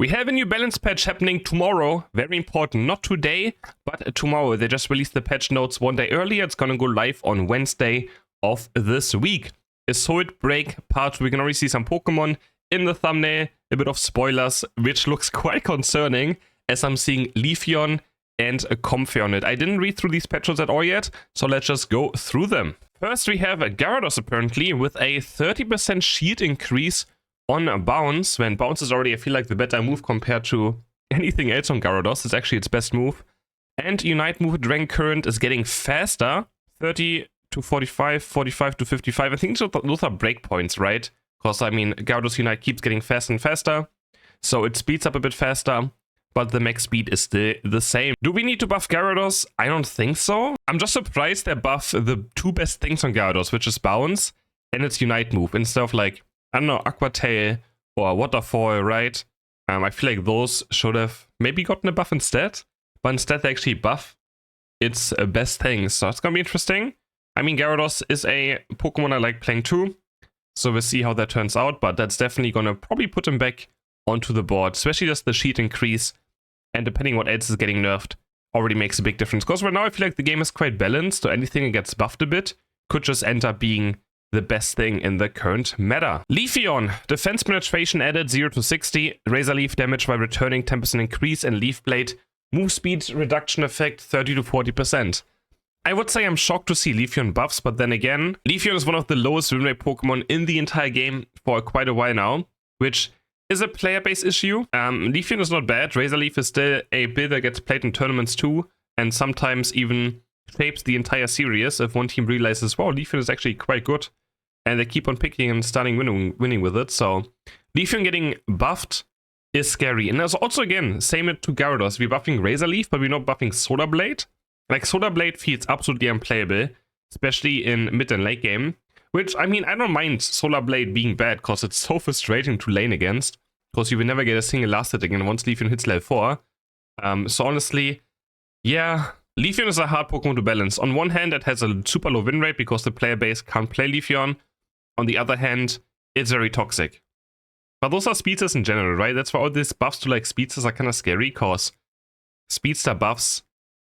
We have a new balance patch happening tomorrow. Very important. Not today, but tomorrow. They just released the patch notes one day earlier. It's gonna go live on Wednesday of this week. A Sword Break part. We can already see some Pokemon in the thumbnail. A bit of spoilers, which looks quite concerning, as I'm seeing Leafeon and a Comfey on it. I didn't read through these patch notes at all yet, so let's just go through them. First, we have a Gyarados apparently with a 30% shield increase on Bounce. When Bounce is already, I feel like, the better move compared to anything else on Gyarados. It's actually its best move. And Unite move with Dragon Current is getting faster. 30 to 45, 45 to 55. I think those are breakpoints, right? Because, I mean, Gyarados Unite keeps getting faster and faster. So it speeds up a bit faster, but the max speed is still the same. Do we need to buff Gyarados? I don't think so. I'm just surprised they buff the two best things on Gyarados, which is Bounce and its Unite move, instead of, like, I don't know, Aqua Tail or Waterfall, right? I feel like those should have maybe gotten a buff instead, but instead they actually buff its best things, so it's gonna be interesting. I mean, Gyarados is a Pokemon I like playing too, so we'll see how that turns out, but that's definitely gonna probably put him back onto the board, especially just the sheet increase, and depending what else is getting nerfed, already makes a big difference. Because right now I feel like the game is quite balanced, so anything that gets buffed a bit could just end up being the best thing in the current meta. Leafeon, defense penetration added 0 to 60, Razor Leaf damage while returning 10% increase, and Leaf Blade move speed reduction effect 30 to 40%. I would say I'm shocked to see Leafeon buffs, but then again, Leafeon is one of the lowest win rate Pokemon in the entire game for quite a while now, which is a player-based issue. Leafeon is not bad. Razor Leaf is still a build that gets played in tournaments too, and sometimes even shapes the entire series if one team realizes, wow, Leafeon is actually quite good. And they keep on picking and starting winning with it. So Leafeon getting buffed is scary. And there's also, again, same it to Gyarados. We're buffing Razor Leaf, but we're not buffing Solar Blade. Like, Solar Blade feels absolutely unplayable, especially in mid and late game. Which, I mean, I don't mind Solar Blade being bad, because it's so frustrating to lane against. Because you will never get a single last hit again once Leafeon hits level 4. So honestly, yeah, Leafeon is a hard Pokemon to balance. On one hand, it has a super low win rate because the player base can't play Leafeon. On the other hand, it's very toxic. But those are speedsters in general, right? That's why all these buffs to like speedsters are kind of scary, because speedster buffs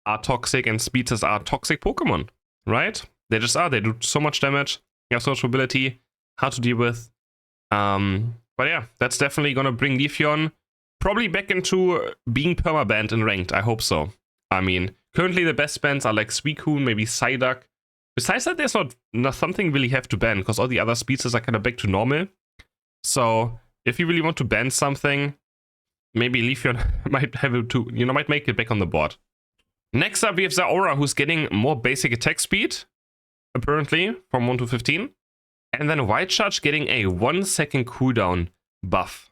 are toxic and speedsters are toxic Pokemon, right? They just are. They do so much damage, you have so much mobility, hard to deal with. But yeah, that's definitely gonna bring Leafeon probably back into being permabanned in ranked. I hope so. I mean, currently the best bans are like Suicune, maybe Psyduck. Besides that, there's not something really have to ban, because all the other speedsters are kind of back to normal. So if you really want to ban something, maybe Leafeon might have to, might make it back on the board. Next up, we have Zaora, who's getting more basic attack speed, apparently, from 1 to 15. And then White Charge getting a 1-second cooldown buff.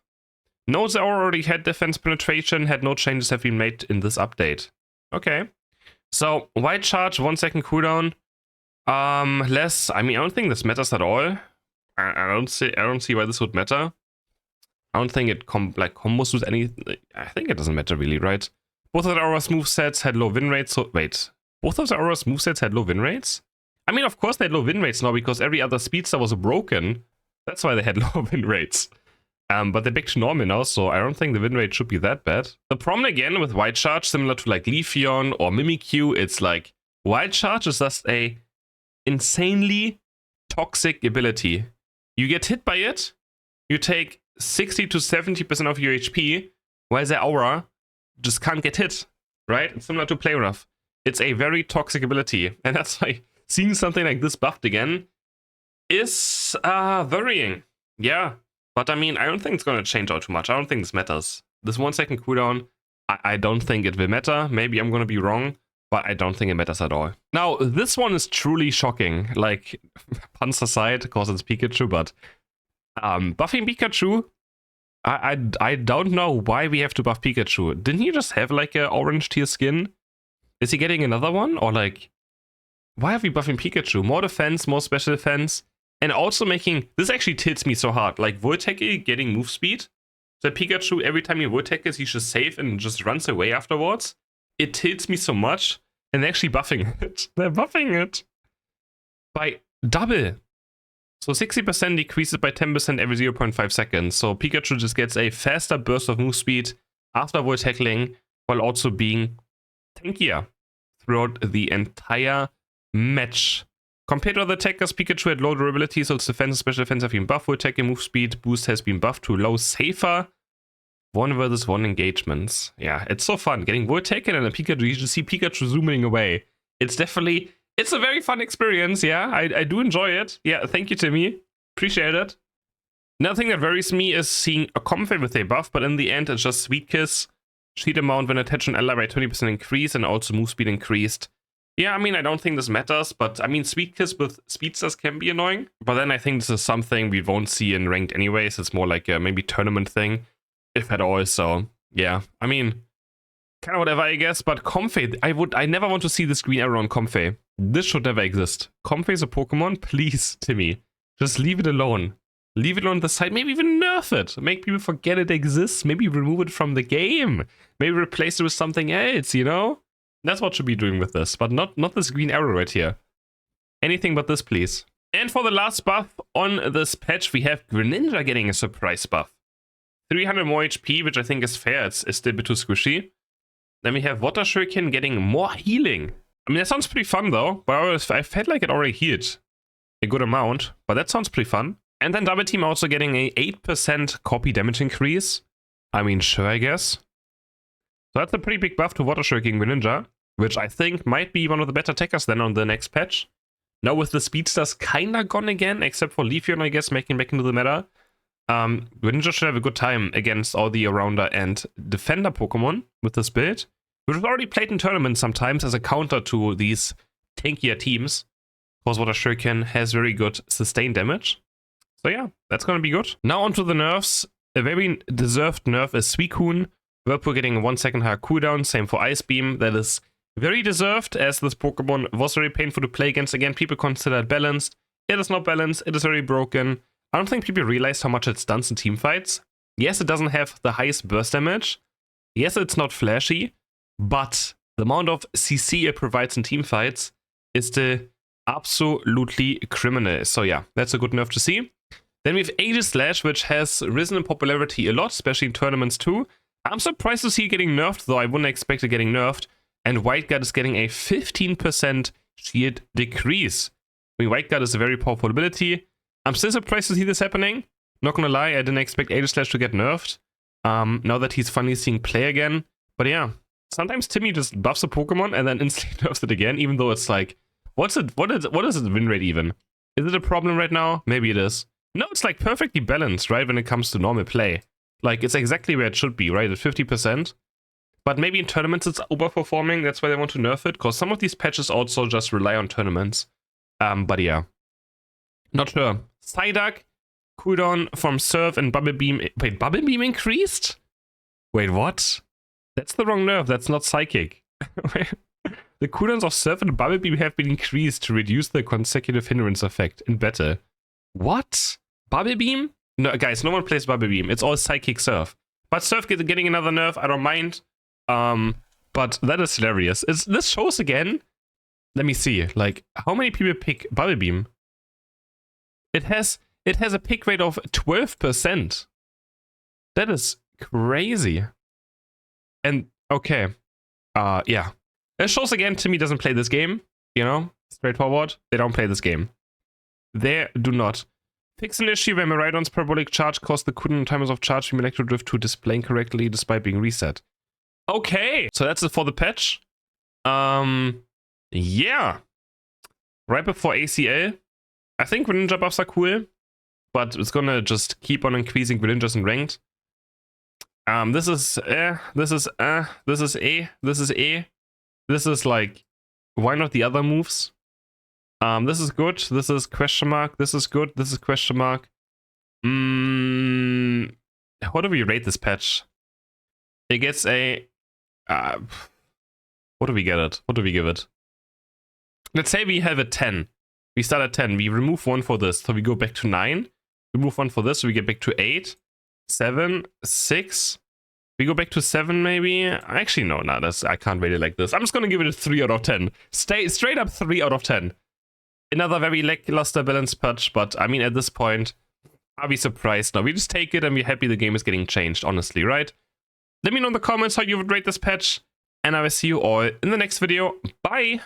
No, Zaora already had defense penetration, had no changes have been made in this update. Okay. So, White Charge, 1-second cooldown. Less. I mean, I don't think this matters at all. I don't see why this would matter. I don't think it combos with anything. I think it doesn't matter really, right? Both of the Aura's movesets had low win rates. So wait, both of the Aura's movesets had low win rates? I mean, of course they had low win rates now because every other speedster was broken. That's why they had low win rates. But they're back to normal now, so I don't think the win rate should be that bad. The problem again with White Charge, similar to like Leafeon or Mimikyu, it's like White Charge is just a insanely toxic ability. You get hit by it, you take 60 to 70% of your HP, while the Aura just can't get hit, right? It's similar to Play Rough. It's a very toxic ability, and that's why seeing something like this buffed again is worrying. Yeah, but I mean, I don't think it's gonna change out too much. I don't think this matters. This 1-second cooldown, I don't think it will matter. Maybe I'm gonna be wrong, but I don't think it matters at all. Now, this one is truly shocking. Like, puns aside, because it's Pikachu, but buffing Pikachu, I don't know why we have to buff Pikachu. Didn't he just have like a orange tier skin? Is he getting another one? Or like, why are we buffing Pikachu? More defense, more special defense, and also making, this actually tilts me so hard. Like, Voltecke getting move speed. So Pikachu, every time you Voltecke, he's just safe and just runs away afterwards. It tilts me so much, and they're actually buffing it. They're buffing it by double. So 60% decreases by 10% every 0.5 seconds. So Pikachu just gets a faster burst of move speed after void tackling, while also being tankier throughout the entire match. Compared to other attackers, Pikachu had low durability, so its defense and special defense have been buffed. Void tackling move speed boost has been buffed to low, safer 1 versus 1 engagements. Yeah, it's so fun getting void taken and a Pikachu. You just see Pikachu zooming away. It's definitely, it's a very fun experience. Yeah, I do enjoy it. Yeah, thank you, Timmy. Appreciate it. Another thing that worries me is seeing a Comfey with a buff, but in the end, it's just Sweet Kiss. Sheet amount when attached an ally by 20% increase and also move speed increased. Yeah, I mean, I don't think this matters, but I mean, Sweet Kiss with Speedsters can be annoying. But then I think this is something we won't see in ranked anyways. It's more like a maybe tournament thing, if at all. So yeah, I mean, kind of whatever, I guess. But Comfey, I never want to see this green arrow on Comfey. This should never exist. Comfey is a Pokemon. Please, Timmy, just leave it alone. Leave it on the side. Maybe even nerf it. Make people forget it exists. Maybe remove it from the game. Maybe replace it with something else, you know? That's what should be doing with this, but not this green arrow right here. Anything but this, please. And for the last buff on this patch, we have Greninja getting a surprise buff. 300 more HP, which I think is fair. It's still a bit too squishy. Then we have Water Shuriken getting more healing. I mean, that sounds pretty fun though, but I felt like it already healed a good amount, but that sounds pretty fun. And then Double Team also getting a 8% copy damage increase. I mean, sure, I guess. So that's a pretty big buff to Water Shuriken Greninja, which I think might be one of the better attackers then on the next patch. Now with the Speedsters kinda gone again, except for Leafeon, I guess, making back into the meta. Greninja should have a good time against all the Arounder and Defender Pokemon with this build, which was already played in tournaments sometimes as a counter to these tankier teams. Of course, Water Shuriken has very good sustained damage. So yeah, that's gonna be good. Now onto the nerfs. A very deserved nerf is Suicune. Whirlpool getting a 1 second higher cooldown, same for Ice Beam. That is very deserved, as this Pokemon was very painful to play against. Again, people consider it balanced. It is not balanced, it is very broken. I don't think people realize how much it stunts in teamfights. Yes, it doesn't have the highest burst damage. Yes, it's not flashy, but the amount of CC it provides in teamfights is still absolutely criminal. So yeah, that's a good nerf to see. Then we have Aegislash, which has risen in popularity a lot, especially in tournaments too. I'm surprised to see it getting nerfed, though I wouldn't expect it getting nerfed. And White Guard is getting a 15% shield decrease. I mean, White Guard is a very powerful ability. I'm still surprised to see this happening. Not gonna lie, I didn't expect Aegislash to get nerfed. Now that he's finally seeing play again. But yeah, sometimes Timmy just buffs a Pokemon and then instantly nerfs it again, even though it's like, what is its win rate even? Is it a problem right now? Maybe it is. No, it's like perfectly balanced, right, when it comes to normal play. Like, it's exactly where it should be, right, at 50%. But maybe in tournaments it's overperforming, that's why they want to nerf it, because some of these patches also just rely on tournaments. But yeah. Not sure. Psyduck, cooldown from Surf and Bubble Beam. Wait, Bubble Beam increased? Wait, what? That's the wrong nerf, that's not Psychic. The cooldowns of Surf and Bubble Beam have been increased to reduce the consecutive hindrance effect in battle. What? Bubble Beam? No, guys, no one plays Bubble Beam. It's all Psychic Surf. But Surf getting another nerf, I don't mind. But that is hilarious. This shows again. Let me see. Like, how many people pick Bubble Beam? It has a pick rate of 12%. That is crazy. And okay. Yeah. It shows again Timmy doesn't play this game. You know? Straightforward. They don't play this game. They do not. Fix an issue where Miraidon's parabolic charge caused the cooldown timers of charge from Electro Drift to display incorrectly despite being reset. Okay, so that's it for the patch. Yeah. Right before ACL. I think Greninja buffs are cool, but it's gonna just keep on increasing Greninjas in ranked. This is This is like, why not the other moves? This is good. This is question mark. This is good. This is question mark. How do we rate this patch? It gets a... what do we get it? What do we give it? Let's say we have a 10. We start at 10. We remove 1 for this, so we go back to 9. Remove 1 for this, so we get back to 8. 7, 6. We go back to 7 maybe? Actually, no, I can't rate it like this. I'm just gonna give it a 3 out of 10. Straight up 3 out of 10. Another very lackluster balance patch, but I mean, at this point, are we surprised? No, we just take it and we're happy the game is getting changed, honestly, right? Let me know in the comments how you would rate this patch, and I will see you all in the next video. Bye!